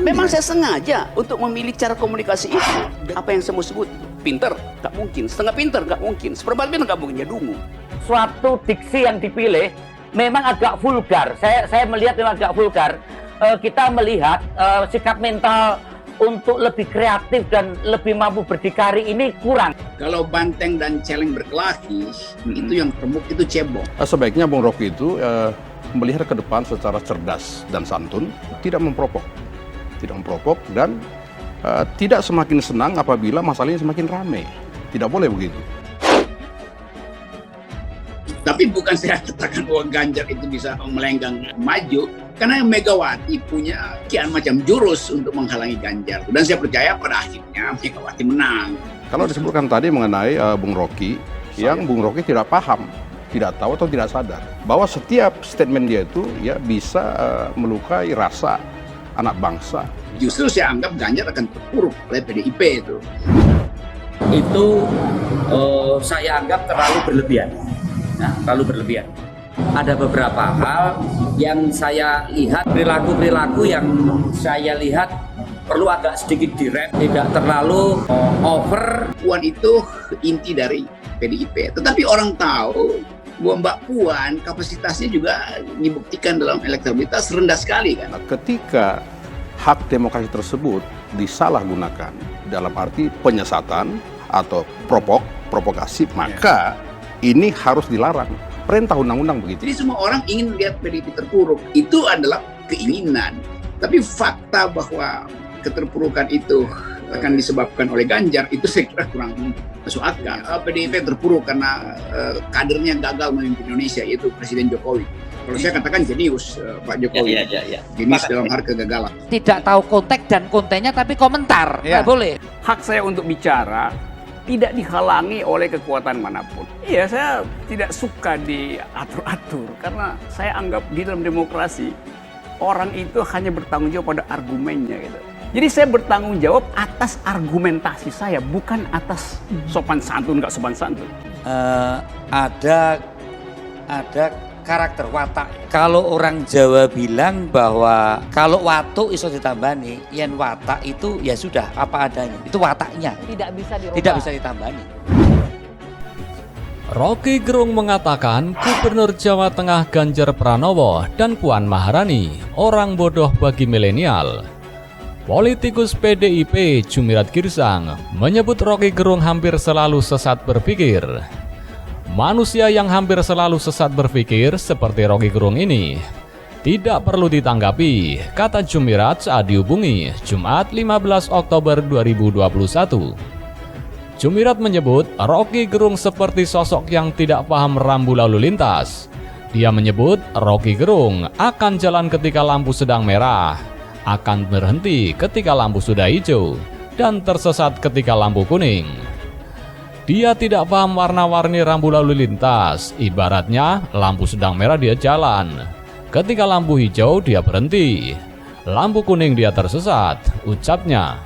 Memang saya sengaja untuk memilih cara komunikasi itu. Apa yang saya mau sebut? Pinter? Nggak mungkin. Setengah pinter? Nggak mungkin. Seperempat pinter? Nggak mungkin. Ya dungu. Suatu diksi yang dipilih memang agak vulgar. Saya melihat memang agak vulgar. Kita melihat sikap mental untuk lebih kreatif dan lebih mampu berdikari ini kurang. Kalau banteng dan celeng berkelahi, itu yang remuk itu cebong. Sebaiknya Bung Rocky itu melihat ke depan secara cerdas dan santun, tidak memprovok. Tidak memprovok dan tidak semakin senang apabila masalahnya semakin ramai. Tidak boleh begitu. Tapi bukan saya katakan bahwa Ganjar itu bisa melenggang maju, karena Megawati punya sekian macam jurus untuk menghalangi Ganjar. Dan saya percaya pada akhirnya Megawati menang. Kalau disebutkan tadi mengenai Bung Rocky, yang Bung Rocky tidak paham, tidak tahu atau tidak sadar bahwa setiap statement dia itu ya bisa melukai rasa anak bangsa. Justru saya anggap Ganjar akan terpuruk oleh PDIP itu. Itu saya anggap terlalu berlebihan. Nah, terlalu berlebihan. Ada beberapa hal yang saya lihat, perilaku-perilaku yang saya lihat perlu agak sedikit direm, tidak terlalu over. Puan itu inti dari PDIP. Tetapi orang tahu bahwa Mbak Puan kapasitasnya juga dibuktikan dalam elektabilitas rendah sekali kan. Ketika hak demokrasi tersebut disalahgunakan dalam arti penyesatan atau provokasi, maka ini harus dilarang. Perintah undang-undang begitu. Jadi semua orang ingin lihat PDIP terpuruk. Itu adalah keinginan. Tapi fakta bahwa keterpurukan itu akan disebabkan oleh Ganjar, itu saya kira kurang masuk akal. PDIP terpuruk karena kadernya gagal memimpin Indonesia, yaitu Presiden Jokowi. Kalau saya katakan jenius Pak Jokowi. Jenius dalam hal kegagalan. Tidak tahu konteks dan kontennya tapi komentar. Nggak boleh. Hak saya untuk bicara tidak dihalangi oleh kekuatan manapun. Iya, saya tidak suka diatur-atur karena saya anggap di dalam demokrasi orang itu hanya bertanggung jawab pada argumennya gitu. Jadi saya bertanggung jawab atas argumentasi saya, bukan atas sopan santun nggak sopan santun. Ada karakter watak. Kalau orang Jawa bilang bahwa kalau watuk iso ditambani, yen watak itu ya sudah apa adanya. Itu wataknya. Tidak bisa ditambani. Rocky Gerung mengatakan Gubernur Jawa Tengah Ganjar Pranowo dan Puan Maharani orang bodoh bagi milenial. Politikus PDIP Jumirat Girsang menyebut Rocky Gerung hampir selalu sesat berpikir. Manusia yang hampir selalu sesat berpikir seperti Rocky Gerung ini tidak perlu ditanggapi, kata Jumirat saat dihubungi Jumat 15 Oktober 2021. Jumirat menyebut Rocky Gerung seperti sosok yang tidak paham rambu lalu lintas. Dia menyebut Rocky Gerung akan jalan ketika lampu sedang merah, akan berhenti ketika lampu sudah hijau, dan tersesat ketika lampu kuning. Dia tidak paham warna-warni rambu lalu lintas, ibaratnya lampu sedang merah dia jalan. Ketika lampu hijau dia berhenti, lampu kuning dia tersesat, ucapnya.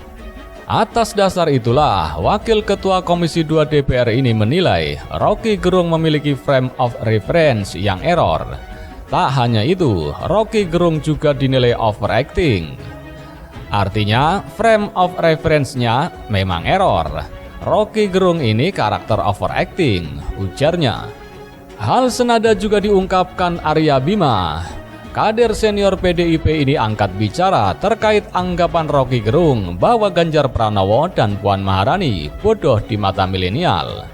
Atas dasar itulah, Wakil Ketua Komisi 2 DPR ini menilai Rocky Gerung memiliki frame of reference yang error. Tak hanya itu, Rocky Gerung juga dinilai overacting. Artinya, frame of reference-nya memang error. Rocky Gerung ini karakter overacting, ujarnya. Hal senada juga diungkapkan Arya Bima. Kader senior PDIP ini angkat bicara terkait anggapan Rocky Gerung bahwa Ganjar Pranowo dan Puan Maharani bodoh di mata milenial.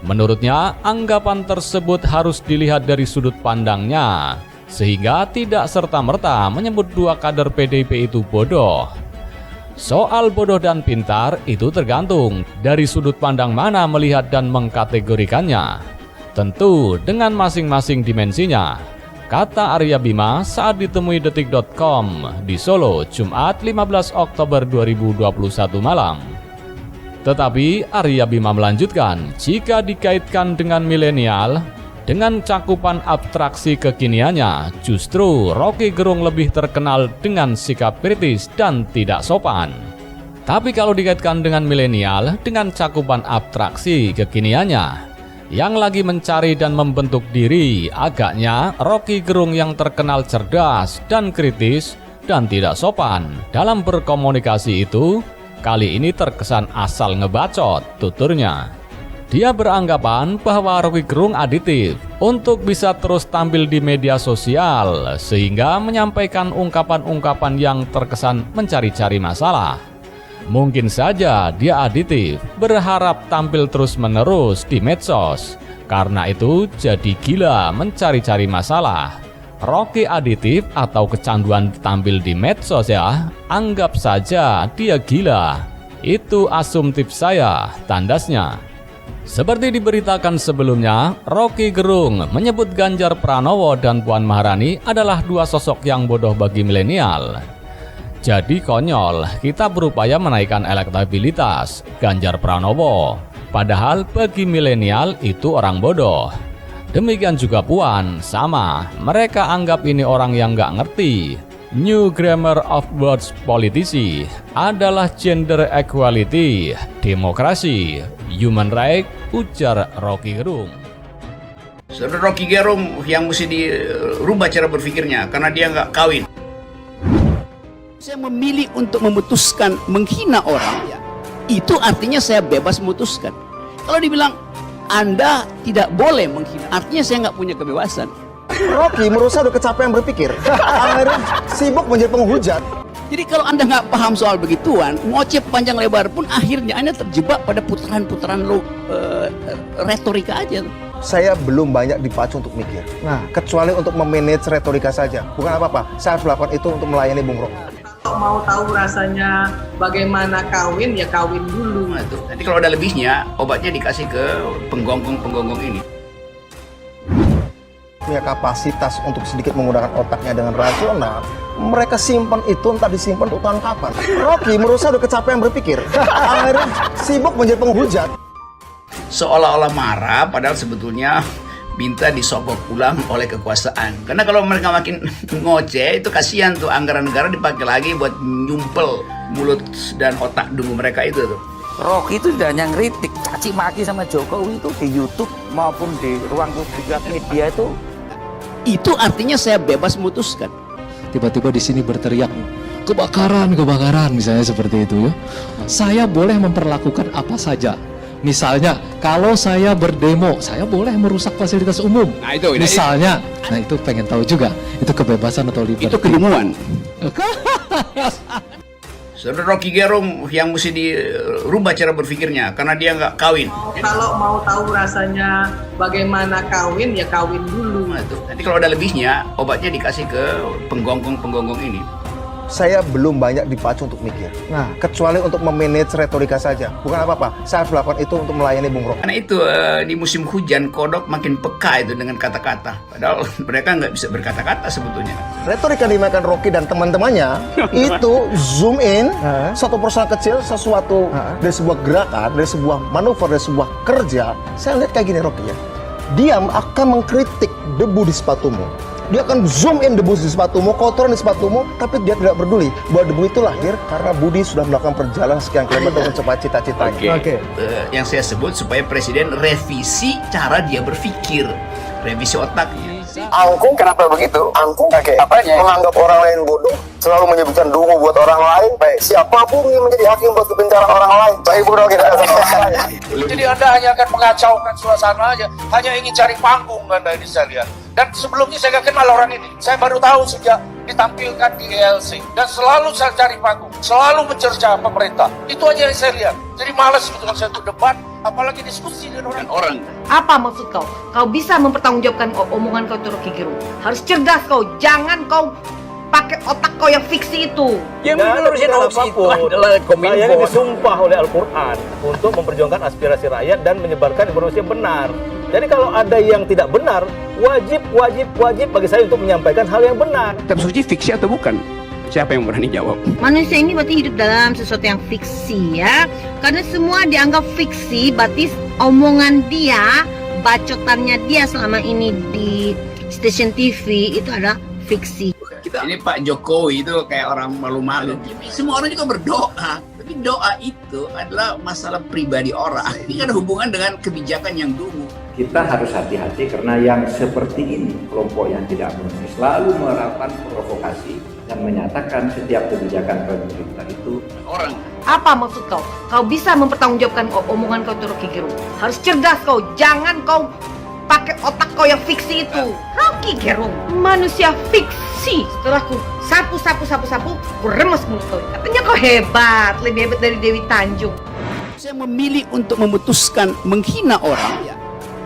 Menurutnya, anggapan tersebut harus dilihat dari sudut pandangnya, sehingga tidak serta-merta menyebut dua kader PDIP itu bodoh. Soal bodoh dan pintar itu tergantung dari sudut pandang mana melihat dan mengkategorikannya. Tentu dengan masing-masing dimensinya, kata Arya Bima saat ditemui detik.com di Solo Jumat 15 Oktober 2021 malam. Tetapi Arya Bima melanjutkan, jika dikaitkan dengan milenial, dengan cakupan abstraksi kekiniannya, justru Rocky Gerung lebih terkenal dengan sikap kritis dan tidak sopan. Tapi kalau dikaitkan dengan milenial, dengan cakupan abstraksi kekiniannya, yang lagi mencari dan membentuk diri, agaknya Rocky Gerung yang terkenal cerdas dan kritis dan tidak sopan dalam berkomunikasi itu kali ini terkesan asal ngebacot, tuturnya. Dia beranggapan bahwa Rocky Gerung aditif untuk bisa terus tampil di media sosial sehingga menyampaikan ungkapan-ungkapan yang terkesan mencari-cari masalah. Mungkin saja dia aditif, berharap tampil terus-menerus di medsos. Karena itu jadi gila mencari-cari masalah. Rocky aditif atau kecanduan tampil di medsos ya, anggap saja dia gila. Itu asumtif saya, tandasnya. Seperti diberitakan sebelumnya, Rocky Gerung menyebut Ganjar Pranowo dan Puan Maharani adalah dua sosok yang bodoh bagi milenial. Jadi konyol, kita berupaya menaikkan elektabilitas Ganjar Pranowo. Padahal bagi milenial itu orang bodoh. Demikian juga Puan, sama. Mereka anggap ini orang yang nggak ngerti. New grammar of words politisi adalah gender equality, demokrasi, human right, ujar Rocky Gerung. Saudara Rocky Gerung yang mesti dirubah cara berpikirnya karena dia nggak kawin. Saya memilih untuk memutuskan menghina orang, ya, itu artinya saya bebas memutuskan. Kalau dibilang Anda tidak boleh menghina, artinya saya nggak punya kebebasan. Rocky menurut saya udah kecapean berpikir. Akhirnya sibuk menjadi penghujat. Jadi kalau Anda nggak paham soal begituan, ngoceh panjang lebar pun akhirnya Anda terjebak pada putaran-putaran retorika aja. Saya belum banyak dipacu untuk mikir. Nah, kecuali untuk memanage retorika saja. Bukan apa-apa, saya harus melakukan itu untuk melayani Bung Rocky. Kalau mau tahu rasanya bagaimana kawin, ya kawin dulu. Nah, tuh. Nanti kalau ada lebihnya, obatnya dikasih ke penggonggong-penggonggong ini. Punya kapasitas untuk sedikit menggunakan otaknya dengan rasional, mereka simpan itu entah disimpan untuk tahun kapan. Rocky menurut saya udah kecapean berpikir. Akhirnya sibuk menjadi penghujat. Seolah-olah marah, padahal sebetulnya minta disogok ulang oleh kekuasaan. Karena kalau mereka makin ngoceh, itu kasihan tuh anggaran negara dipakai lagi buat nyumpel mulut dan otak dungu mereka itu tuh. Rocky itu tidak hanya ngeritik, caci maki sama Jokowi itu di YouTube maupun di ruang publik media Itu artinya saya bebas memutuskan. Tiba-tiba di sini berteriak kebakaran misalnya seperti itu ya. Saya boleh memperlakukan apa saja. Misalnya kalau saya berdemo, saya boleh merusak fasilitas umum. Nah, itu misalnya. Nah, itu pengen tahu juga. Itu kebebasan atau liberty? Itu kedunguan. Saudara Rocky Gerung yang mesti dirubah cara berpikirnya karena dia nggak kawin. Kalau mau tahu rasanya bagaimana kawin, ya kawin dulu. Nah, tuh. Nanti kalau ada lebihnya, obatnya dikasih ke penggonggong-penggonggong ini. Saya belum banyak dipacu untuk mikir. Nah, kecuali untuk memanage retorika saja. Bukan apa-apa, saya harus melakukan itu untuk melayani Bung Rocky. Karena itu di musim hujan kodok makin peka itu dengan kata-kata. Padahal mereka nggak bisa berkata-kata sebetulnya. Retorika yang dimainkan Rocky dan teman-temannya itu zoom in satu persoalan kecil, sesuatu dari sebuah gerakan, dari sebuah manuver, dari sebuah kerja. Saya lihat kayak gini Rocky ya. Dia akan mengkritik debu di sepatumu. Dia akan zoom in debu di sepatumu, kotoran di sepatumu, tapi dia tidak peduli bahwa debu itu lahir karena Budi sudah melakukan perjalanan sekian kilometer mencapai cita-citanya. Oke. Yang saya sebut supaya presiden revisi cara dia berpikir, revisi otaknya. Angkung kenapa begitu? Angkung apanya? Menganggap orang lain bodoh, selalu menyebutkan dungu buat orang lain. Baik, siapapun yang menjadi hakim buat kebencian orang lain. Baik, bodoh kita. Jadi Anda hanya akan mengacaukan suasana aja, hanya ingin cari panggung Anda ini saya lihat. Dan sebelumnya saya nggak kenal orang ini, saya baru tahu sejak ditampilkan di ELC. Dan selalu saya cari panggung, selalu mencerca pemerintah. Itu aja yang saya lihat. Jadi malas gitu kalau saya untuk debat, apalagi diskusi dengan orang. Apa maksud kau? Kau bisa mempertanggungjawabkan omongan kau itu Rocky Gerung. Harus cerdas kau, jangan kau pakai otak kau yang fiksi itu. Yang mengurusin opsi itu adalah Kominfo. Saya disumpah oleh Al-Quran untuk memperjuangkan aspirasi rakyat dan menyebarkan informasi yang benar. Jadi kalau ada yang tidak benar, wajib bagi saya untuk menyampaikan hal yang benar. Kitab suci fiksi atau bukan? Siapa yang berani jawab? Manusia ini berarti hidup dalam sesuatu yang fiksi ya. Karena semua dianggap fiksi, berarti omongan dia, bacotannya dia selama ini di stasiun TV itu adalah fiksi. Ini Pak Jokowi itu kayak orang malu-malu. Semua orang juga berdoa. Tapi doa itu adalah masalah pribadi orang. Ini ada hubungan dengan kebijakan yang dulu. Kita harus hati-hati karena yang seperti ini, kelompok yang tidak mengerti, selalu melakukan provokasi dan menyatakan setiap kebijakan pemerintah itu orang. Apa maksud kau? Kau bisa mempertanggungjawabkan omongan kau itu, Rocky Gerung. Harus cerdas kau, jangan kau pakai otak kau yang fiksi itu. Rocky Gerung, manusia fiksi. Setelah ku sapu, ku remes mulut kau. Katanya kau hebat, lebih hebat dari Dewi Tanjung. Saya memilih untuk memutuskan menghina orang,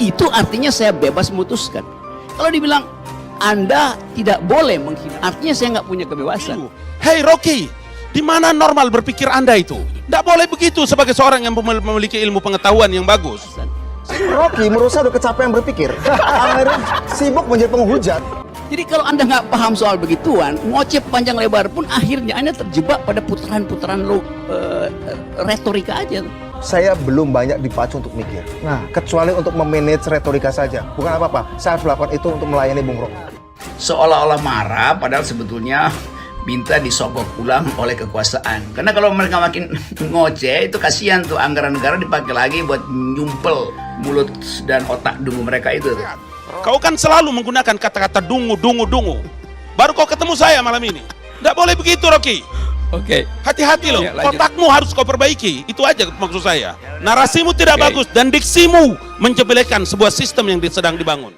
itu artinya saya bebas memutuskan. Kalau dibilang Anda tidak boleh menghina, artinya saya nggak punya kebebasan. Hei Rocky, di mana normal berpikir Anda itu? Tidak boleh begitu sebagai seorang yang memiliki ilmu pengetahuan yang bagus. Rocky menurut saya udah kecapean berpikir. Akhirnya sibuk menjadi penghujat. Jadi kalau Anda nggak paham soal begituan, ngoceh panjang lebar pun akhirnya Anda terjebak pada putaran-putaran retorika aja. Saya belum banyak dipacu untuk mikir. Nah, kecuali untuk memanage retorika saja. Bukan apa-apa, saya harus melakukan itu untuk melayani Bung Rocky. Seolah-olah marah, padahal sebetulnya minta disogok ulang oleh kekuasaan. Karena kalau mereka makin ngoceh, itu kasihan tuh anggaran negara dipakai lagi buat nyumpel mulut dan otak dungu mereka itu. Kau kan selalu menggunakan kata-kata dungu. Baru kau ketemu saya malam ini. Tidak boleh begitu, Rocky. Oke. Hati-hati loh, Ya, lanjut. otakmu harus kau perbaiki. Itu aja maksud saya. Narasimu tidak bagus dan diksimu menjebelkan sebuah sistem yang sedang dibangun.